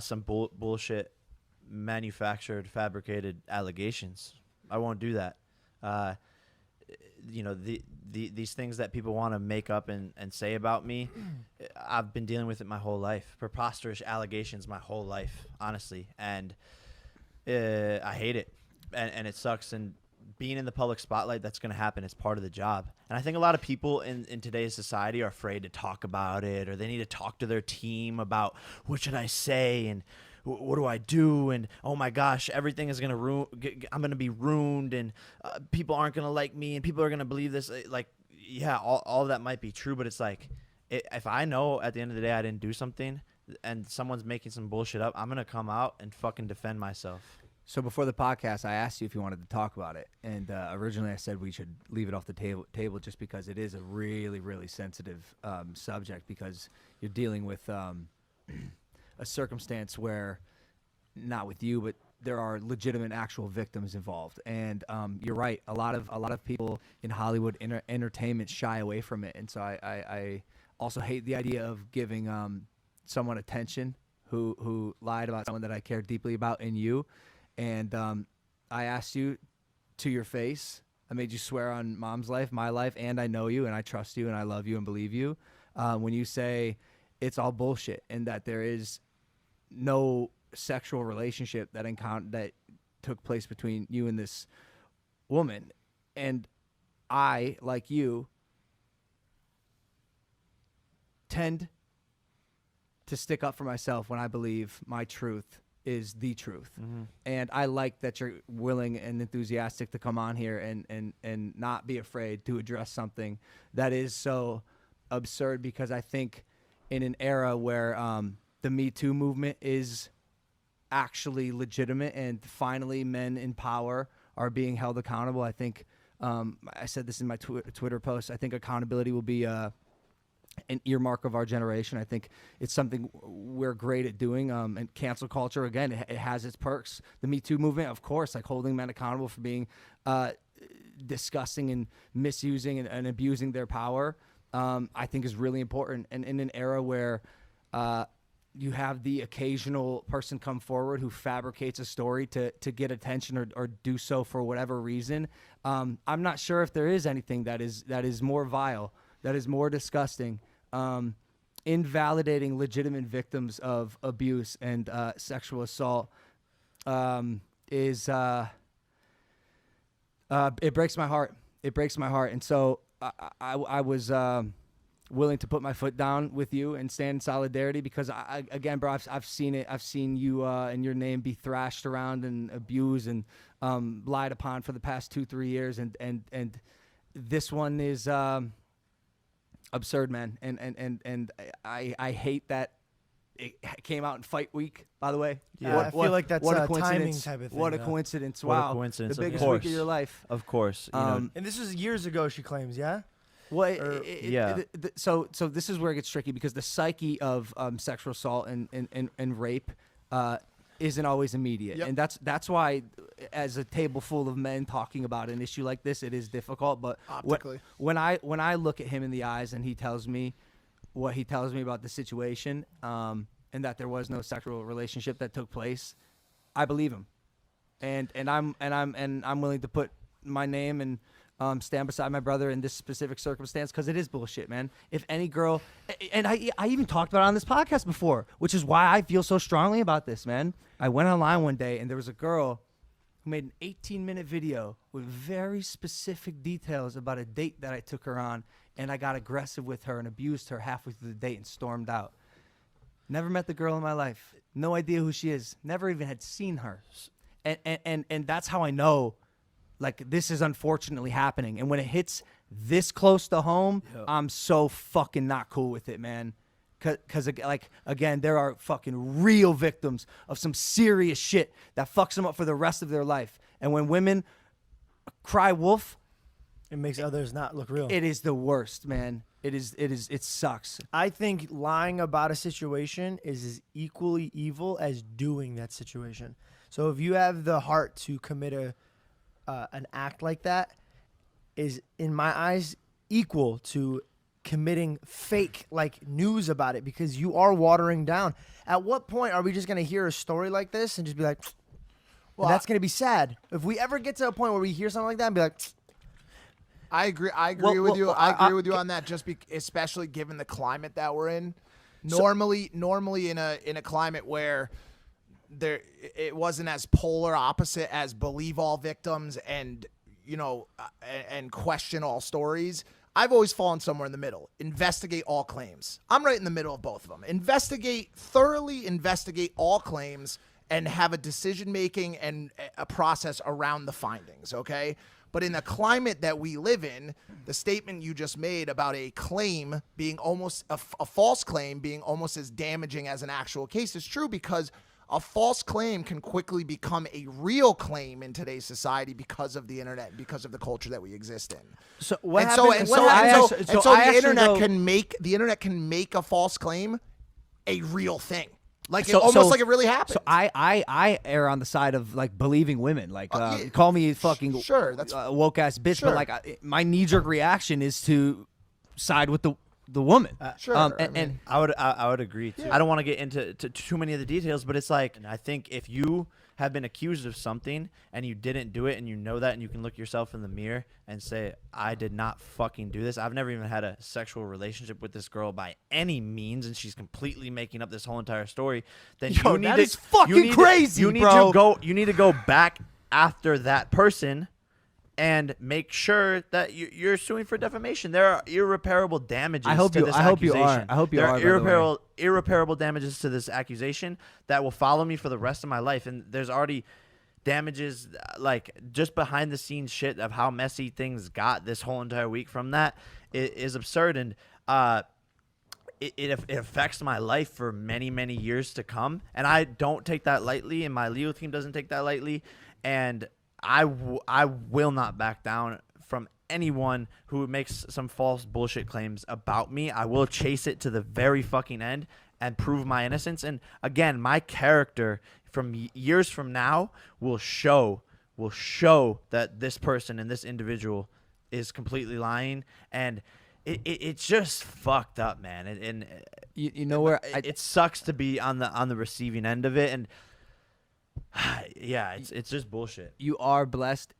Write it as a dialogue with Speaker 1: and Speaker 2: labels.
Speaker 1: some bullshit manufactured, fabricated allegations. I won't do that. These things that people want to make up and say about me, I've been dealing with it my whole life. Preposterous allegations my whole life, honestly. And I hate it. And it sucks. And being in the public spotlight, that's going to happen. It's part of the job. And I think a lot of people in today's society are afraid to talk about it, or they need to talk to their team about what should I say and what do I do? And oh my gosh, everything is going to I'm going to be ruined, and people aren't going to like me, and people are going to believe this. Like, yeah, all of that might be true, but it's like, if I know at the end of the day I didn't do something and someone's making some bullshit up, I'm going to come out and fucking defend myself.
Speaker 2: So before the podcast, I asked you if you wanted to talk about it, and originally I said we should leave it off the table just because it is a really, really sensitive subject, because you're dealing with a circumstance where, not with you, but there are legitimate actual victims involved. And you're right, a lot of people in Hollywood entertainment shy away from it, and so I also hate the idea of giving someone attention who lied about someone that I care deeply about in you. And I asked you to your face. I made you swear on Mom's life, my life, and I know you, and I trust you, and I love you and believe you. When you say it's all bullshit and that there is no sexual relationship that took place between you and this woman, and I, like you, tend to stick up for myself when I believe my truth is the truth. Mm-hmm. And I like that you're willing and enthusiastic to come on here and not be afraid to address something that is so absurd, because I think in an era where the Me Too movement is actually legitimate and finally men in power are being held accountable, I think, I said this in my Twitter post, I think accountability will be an earmark of our generation. I think it's something we're great at doing. And cancel culture, again, it has its perks. The Me Too movement, of course, like holding men accountable for being disgusting and misusing and abusing their power, I think is really important. And in an era where you have the occasional person come forward who fabricates a story to get attention or do so for whatever reason, I'm not sure if there is anything that is more vile, that is more disgusting, invalidating legitimate victims of abuse and sexual assault. It breaks my heart. It breaks my heart. And so I was willing to put my foot down with you and stand in solidarity, because again, bro, I've seen it. I've seen you and your name be thrashed around and abused and lied upon for the past 2-3 years. And this one is absurd, man. And I hate that it came out in fight week, by the way.
Speaker 3: Yeah, I feel like that's a timing type of thing.
Speaker 2: What a coincidence.
Speaker 1: What
Speaker 2: wow.
Speaker 1: a coincidence.
Speaker 2: The biggest week of your life.
Speaker 1: Of course.
Speaker 3: And this was years ago, she claims, yeah?
Speaker 2: Well, so this is where it gets tricky, because the psyche of sexual assault and rape isn't always immediate. Yep. And that's why, as a table full of men talking about an issue like this, it is difficult. But when I look at him in the eyes and he tells me what he tells me about the situation, and that there was no sexual relationship that took place, I believe him. And I'm willing to put my name and stand beside my brother in this specific circumstance, because it is bullshit, man. If any girl, and I even talked about it on this podcast before, which is why I feel so strongly about this, man. I went online one day and there was a girl who made an 18-minute video with very specific details about a date that I took her on, and I got aggressive with her and abused her halfway through the date and stormed out. Never met the girl in my life. No idea who she is. Never even had seen her. And that's how I know, like, this is unfortunately happening. And when it hits this close to home, I'm so fucking not cool with it, man. Because, like, again, there are fucking real victims of some serious shit that fucks them up for the rest of their life. And when women cry wolf,
Speaker 3: it makes others not look real.
Speaker 2: It is the worst, man. It sucks.
Speaker 3: I think lying about a situation is as equally evil as doing that situation. So if you have the heart to commit an act like that, is in my eyes equal to committing fake like news about it because you are watering down. At what point are we just going to hear a story like this and just be like, well, that's going to be sad. If we ever get to a point where we hear something like that and be like,
Speaker 4: I agree with you. I agree with you on that. Especially given the climate that we're in. Normally in a climate where it wasn't as polar opposite as believe all victims and and question all stories. I've always fallen somewhere in the middle. Investigate all claims. I'm right in the middle of both of them. Thoroughly investigate all claims and have a decision making and a process around the findings, okay? But in the climate that we live in, the statement you just made about a claim being almost a false claim being almost as damaging as an actual case is true, because a false claim can quickly become a real claim in today's society because of the internet, because of the culture that we exist in.
Speaker 2: So
Speaker 4: the internet can make a false claim a real thing. Like almost like it really happened.
Speaker 2: So I err on the side of like believing women. Like call me fucking
Speaker 4: that's
Speaker 2: woke ass bitch,
Speaker 4: sure.
Speaker 2: but like my knee jerk reaction is to side with the woman.
Speaker 4: Sure.
Speaker 1: And I would agree too. Yeah. I don't want to get into too many of the details, but it's like, I think if you have been accused of something and you didn't do it and you know that, and you can look yourself in the mirror and say, I did not fucking do this. I've never even had a sexual relationship with this girl by any means, and she's completely making up this whole entire story. Then you need
Speaker 2: is fucking crazy,
Speaker 1: bro. You need to go back after that person and make sure that you're suing for defamation. There are irreparable damages to this accusation.
Speaker 2: I hope you are.
Speaker 1: There are irreparable damages to this accusation that will follow me for the rest of my life. And there's already damages, like just behind the scenes shit of how messy things got this whole entire week from that is absurd. And it affects my life for many, many years to come. And I don't take that lightly, and my legal team doesn't take that lightly. And I will not back down from anyone who makes some false bullshit claims about me. I will chase it to the very fucking end and prove my innocence. And again, my character from years from now will show that this person and this individual is completely lying. And it's just fucked up, man. And
Speaker 2: you know where
Speaker 1: it sucks to be on the receiving end of it. And yeah, it's just bullshit.
Speaker 2: You are blessed